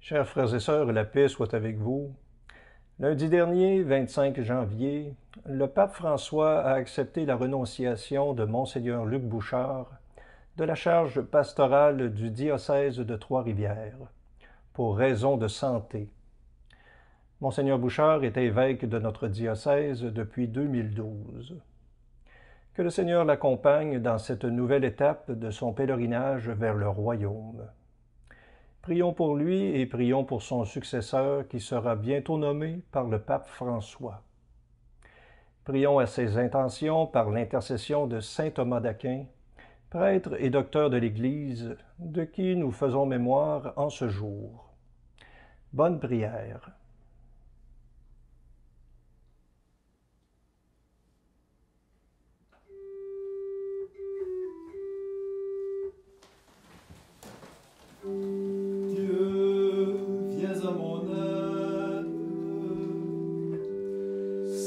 Chers frères et sœurs, la paix soit avec vous. Lundi dernier, 25 janvier, le pape François a accepté la renonciation de Monseigneur Luc Bouchard de la charge pastorale du diocèse de Trois-Rivières, pour raison de santé. Monseigneur Bouchard était évêque de notre diocèse depuis 2012. Que le Seigneur l'accompagne dans cette nouvelle étape de son pèlerinage vers le royaume. Prions pour lui et prions pour son successeur qui sera bientôt nommé par le pape François. Prions à ses intentions par l'intercession de saint Thomas d'Aquin, prêtre et docteur de l'Église, de qui nous faisons mémoire en ce jour. Bonne prière.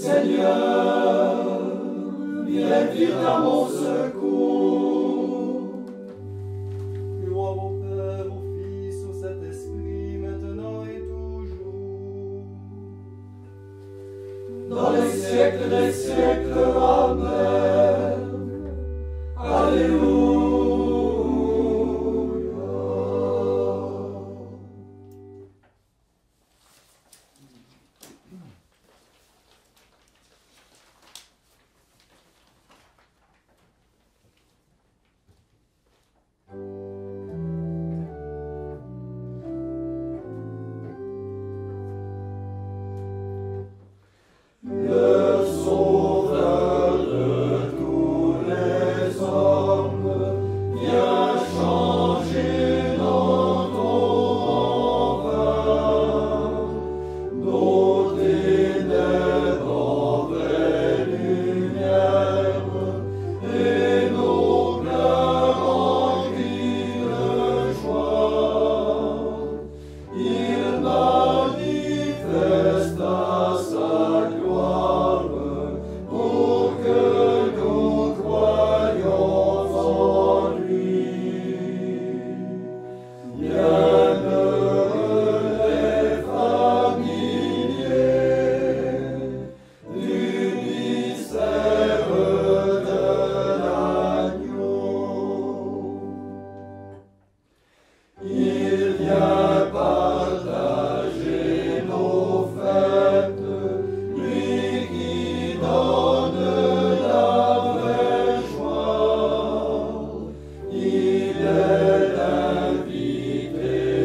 Seigneur, viens vite à mon secours. Gloire au Père, au Fils, au Saint-Esprit, maintenant et toujours. Dans les siècles des siècles, Amen. Alléluia. Le Sauveur de tous les hommes, viens changer dans ton vin nos ténèbres en vraie lumière et nos pleurs en cris de joie. Il manifesta sa gloire pour que nous croyions en lui. Bienheureux les familiers du mystère de l'agneau. Il vient partager nos fêtes, lui qui donne la vraie joie. Il est l'invité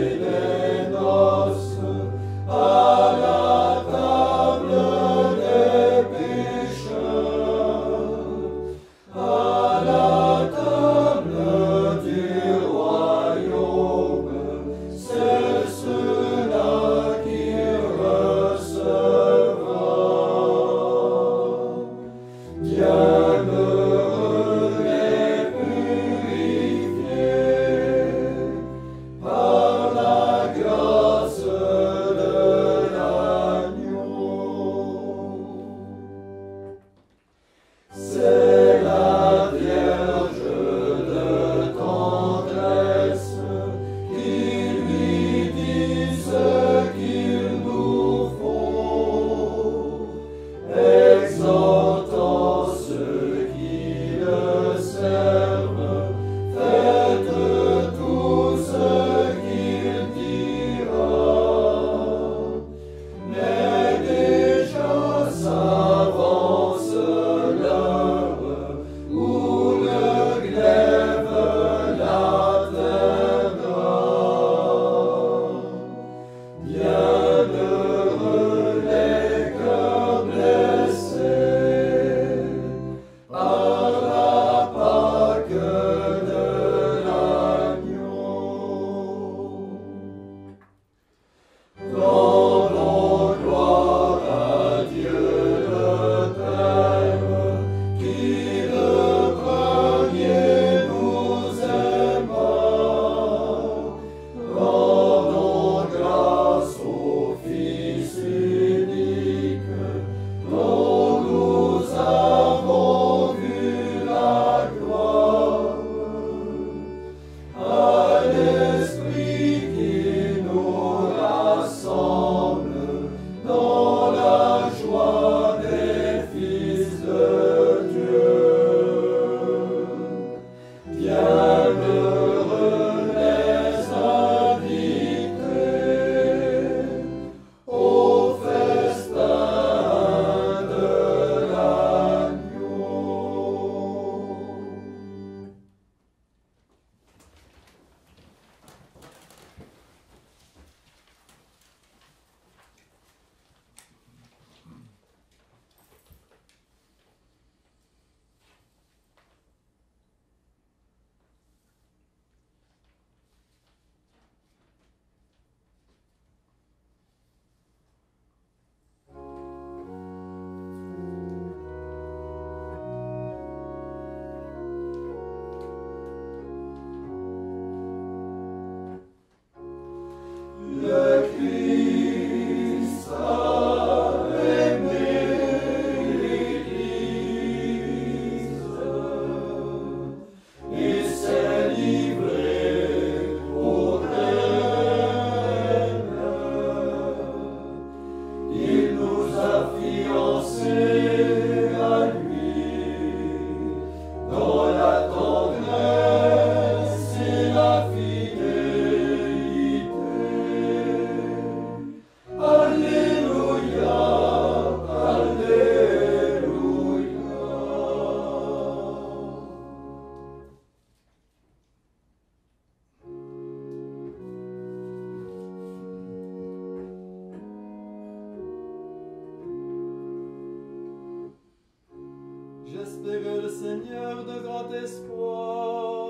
le Seigneur de grand espoir.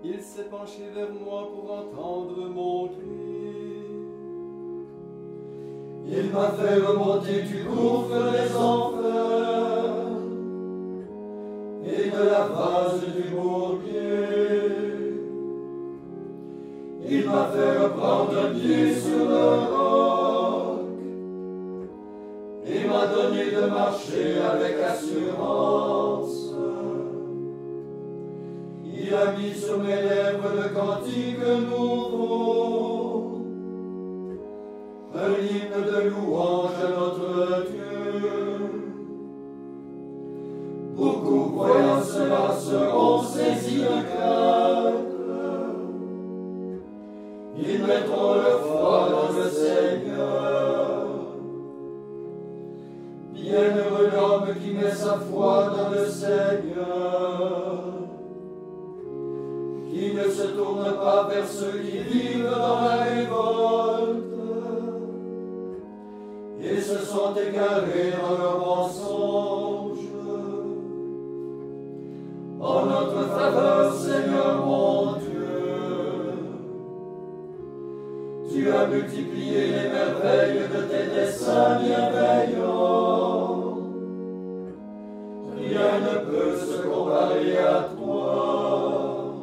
Il s'est penché vers moi pour entendre mon cri. Il m'a fait remonter du gouffre des enfers et de la vase du bourbier. Il m'a fait reprendre un pied sur le roc et m'a donné de marcher avec assurance. Il a mis sur mes lèvres le cantique nouveau, un hymne de louange à notre Dieu. Beaucoup voyant cela seront saisis de crainte. Ils mettront leur foi dans le Seigneur. Bienheureux l'homme qui met sa foi dans le Seigneur, qui ne se tourne pas vers ceux qui vivent dans la révolte et se sont égarés dans leurs mensonges. En notre faveur, Seigneur mon Dieu, tu as multiplié les merveilles de tes desseins bienveillants. Rien ne peut se comparer à toi.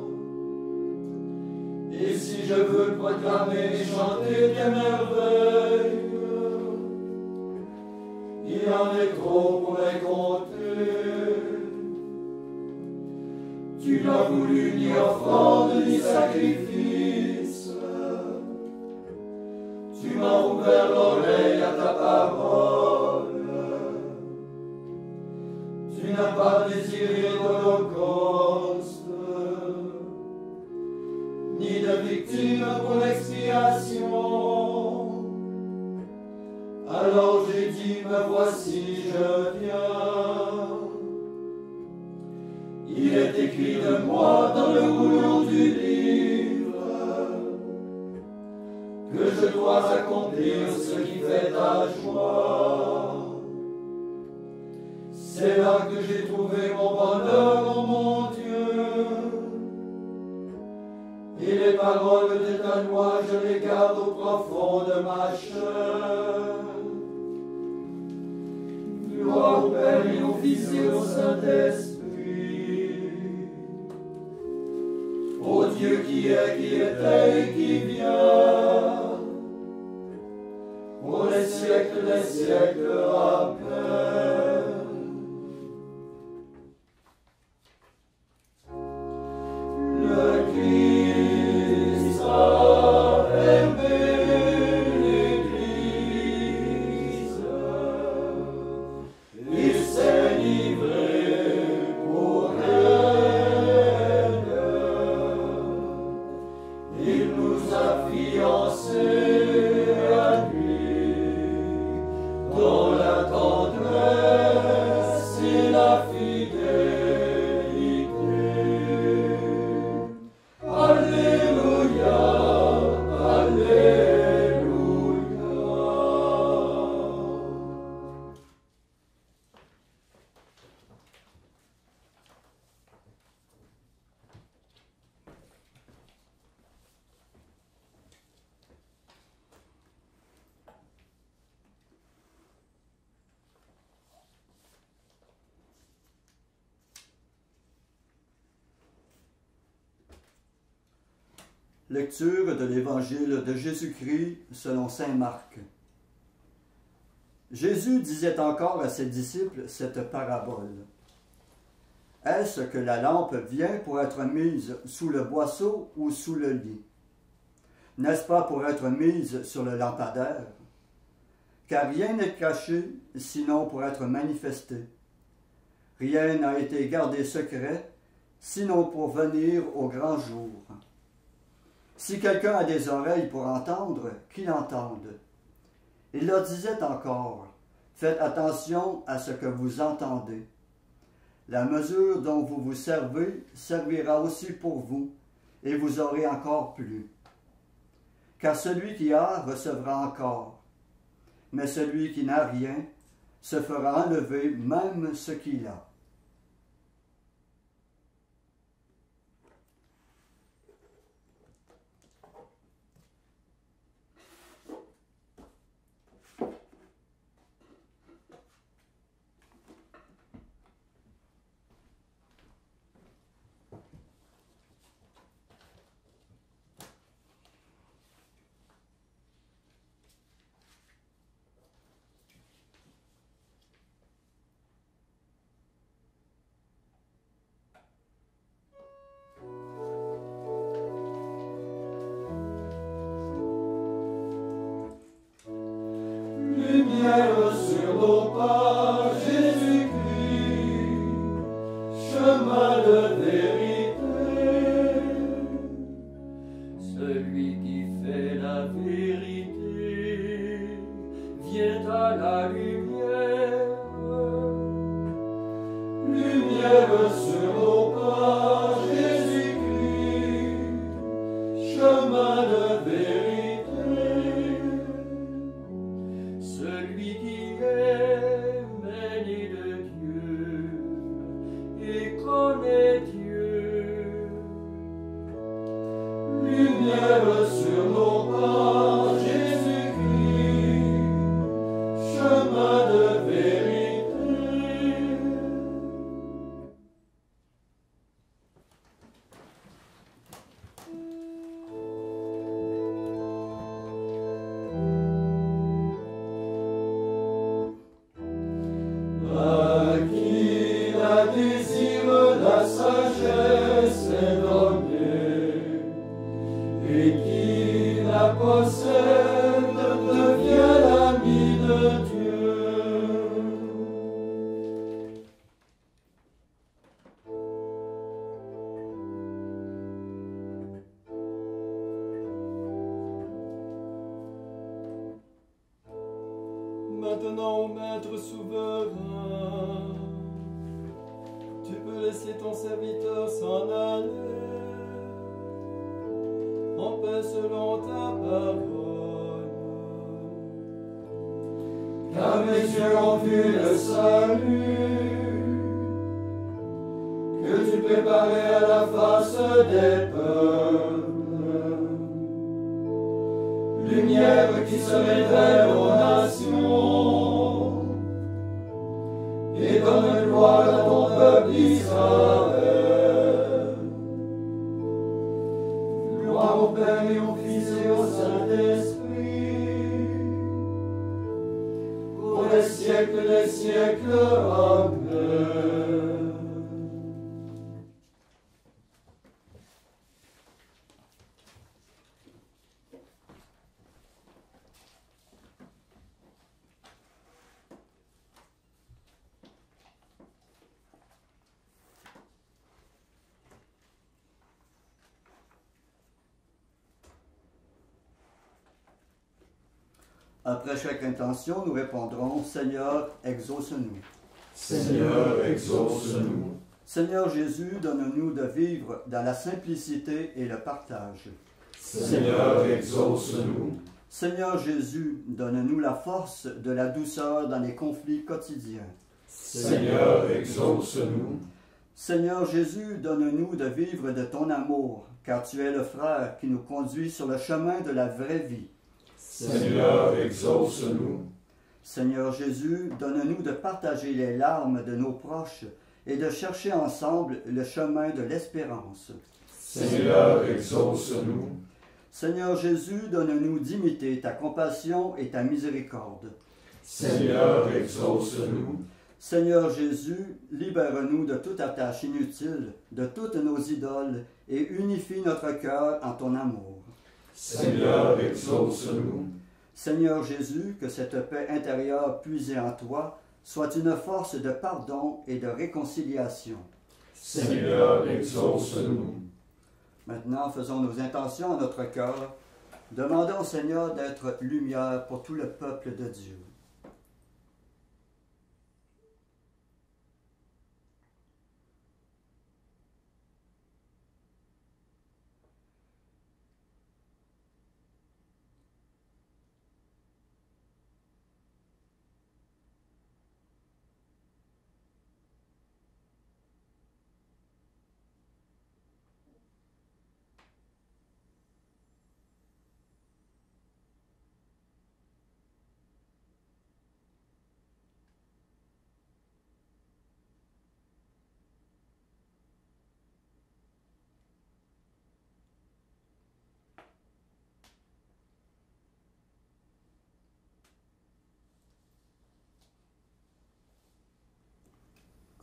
Et si je veux proclamer et chanter tes merveilles, il en est trop pour les compter. Tu n'as voulu ni offrande ni sacrifice. Tu m'as ouvert l'oreille à ta parole. Tu n'as pas désiré d'holocauste, ni de victime pour l'expiation. Alors j'ai dit, me voici, je viens. Il est écrit de moi dans le rouleau du livre que je dois accomplir ce qui fait ta joie. C'est là que j'ai trouvé mon bonheur, oh mon Dieu. Et les paroles de ta loi, je les garde au profond de ma chair. Gloire au Père et au Fils et au Saint-Esprit, ô Dieu qui est, qui était et qui vient, pour les siècles des siècles. Amen. Le Christ a aimé l'Église, il s'est livré pour elle, il nous a fiancés à lui, dans la tendresse et la fidélité. Alléluia, Alléluia. Lecture de l'Évangile de Jésus-Christ selon saint Marc. Jésus disait encore à ses disciples cette parabole. Est-ce que la lampe vient pour être mise sous le boisseau ou sous le lit? N'est-ce pas pour être mise sur le lampadaire? Car rien n'est caché, sinon pour être manifesté. Rien n'a été gardé secret, sinon pour venir au grand jour. Si quelqu'un a des oreilles pour entendre, qu'il entende. Il leur disait encore, faites attention à ce que vous entendez. La mesure dont vous vous servez servira aussi pour vous, et vous aurez encore plus. Car celui qui a recevra encore, mais celui qui n'a rien se fera enlever même ce qu'il a. nos pas, Jésus-Christ, chemin de vérité. Celui qui fait la vérité vient à la lumière. Lumière sur nos pas, Jésus-Christ, chemin de vérité. Celui qui est mêlé de Dieu et connaît Dieu. Lumière sur nos pas, Jésus-Christ, chemin de vérité. À qui la désire la sagesse est donnée, et qui la possède devient l'ami de Dieu. Maintenant, ô Maître souverain, tu peux laisser ton serviteur s'en aller en paix selon ta parole. Car mes yeux ont vu le salut que tu préparais à la face des peuples. Lumière qui se révèle aux nations et donne gloire à ton peuple Israël. Gloire au Père et au Fils et au Saint-Esprit, pour les siècles des siècles. Amen. Après chaque intention, nous répondrons « Seigneur, exauce-nous ». Seigneur, exauce-nous. Seigneur Jésus, donne-nous de vivre dans la simplicité et le partage. Seigneur, exauce-nous. Seigneur Jésus, donne-nous la force de la douceur dans les conflits quotidiens. Seigneur, exauce-nous. Seigneur Jésus, donne-nous de vivre de ton amour, car tu es le frère qui nous conduit sur le chemin de la vraie vie. Seigneur, exauce-nous. Seigneur Jésus, donne-nous de partager les larmes de nos proches et de chercher ensemble le chemin de l'espérance. Seigneur, exauce-nous. Seigneur Jésus, donne-nous d'imiter ta compassion et ta miséricorde. Seigneur, exauce-nous. Seigneur Jésus, libère-nous de toute attache inutile, de toutes nos idoles, et unifie notre cœur en ton amour. Seigneur, exauce-nous. Seigneur Jésus, que cette paix intérieure puisée en toi soit une force de pardon et de réconciliation. Seigneur, exauce-nous. Maintenant, faisons nos intentions en notre cœur. Demandons au Seigneur d'être lumière pour tout le peuple de Dieu.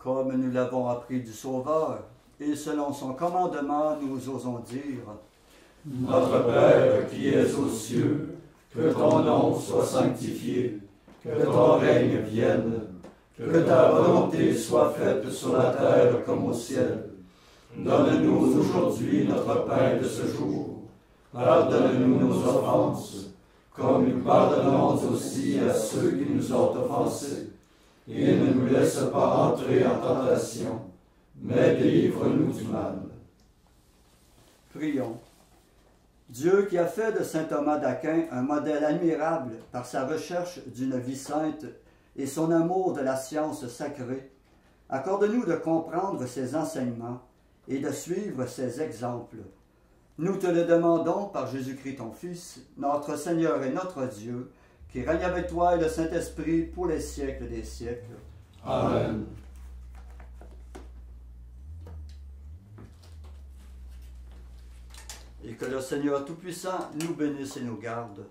Comme nous l'avons appris du Sauveur, et selon son commandement, nous osons dire « Notre Père qui es aux cieux, que ton nom soit sanctifié, que ton règne vienne, que ta volonté soit faite sur la terre comme au ciel. Donne-nous aujourd'hui notre pain de ce jour. Pardonne-nous nos offenses, comme nous pardonnons aussi à ceux qui nous ont offensés. Et ne nous laisse pas entrer en tentation, mais délivre-nous du mal. Prions. Dieu qui a fait de saint Thomas d'Aquin un modèle admirable par sa recherche d'une vie sainte et son amour de la science sacrée, accorde-nous de comprendre ses enseignements et de suivre ses exemples. Nous te le demandons par Jésus-Christ ton Fils, notre Seigneur et notre Dieu, qui règne avec toi et le Saint-Esprit pour les siècles des siècles. Amen. Et que le Seigneur Tout-Puissant nous bénisse et nous garde,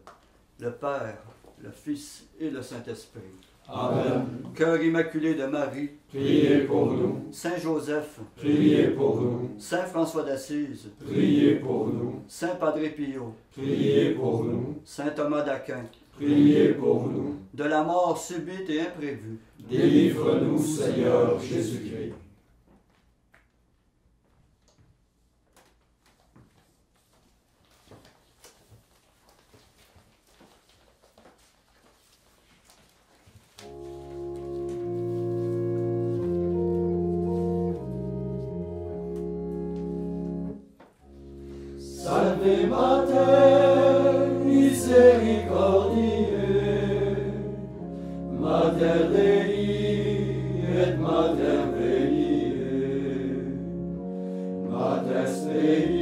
le Père, le Fils et le Saint-Esprit. Amen. Cœur immaculé de Marie, Priez pour nous. Saint Joseph, Priez pour nous. Saint François d'Assise, Priez pour nous. Saint Padre Pio, Priez pour nous. Saint Thomas d'Aquin, Priez pour nous. de la mort subite et imprévue, Délivre-nous, Seigneur Jésus-Christ. Salve Mater misericordiae, Mater Dei et Mater veniae, Mater Dei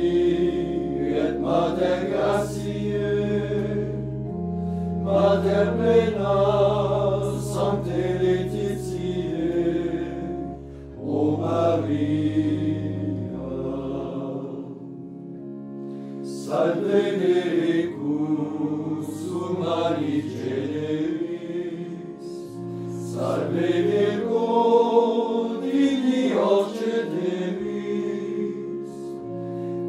et Mater gratiae, Mater plena sancte laetitiae, O Maria. Salve Decus, Humani Generis, Salve Virgo, Digni Orceteris,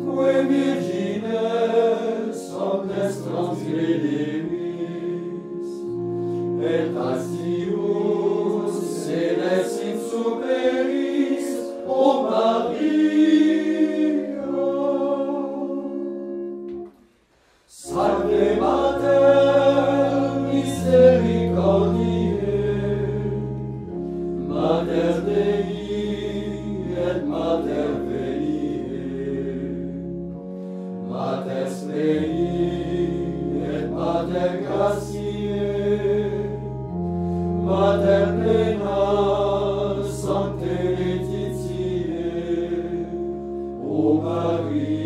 Que Virgines omnes transgrederis, et Astius sedes in superis, O Maria. Salve Mater misericordiae, Mater Dei et Mater veniae, Mater Dei et Mater gratiae, Mater plena sancte laetitiae, O Maria.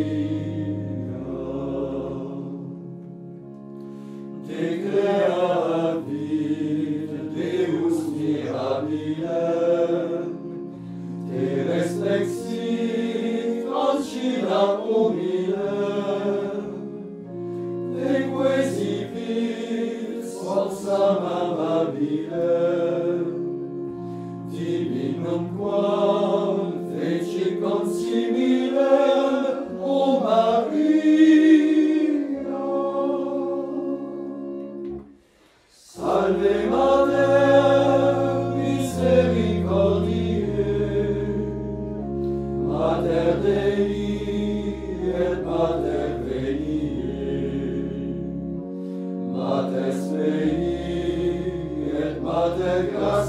Te creavit Deus mirabilem, te respexit tranquillam humilem, te quesivit sforzam amabilem, divinum quam feci consimilem, O Maria. Salve Mater misericordiae, Mater Dei et Mater veniae, Mater Dei et Mater gratiae,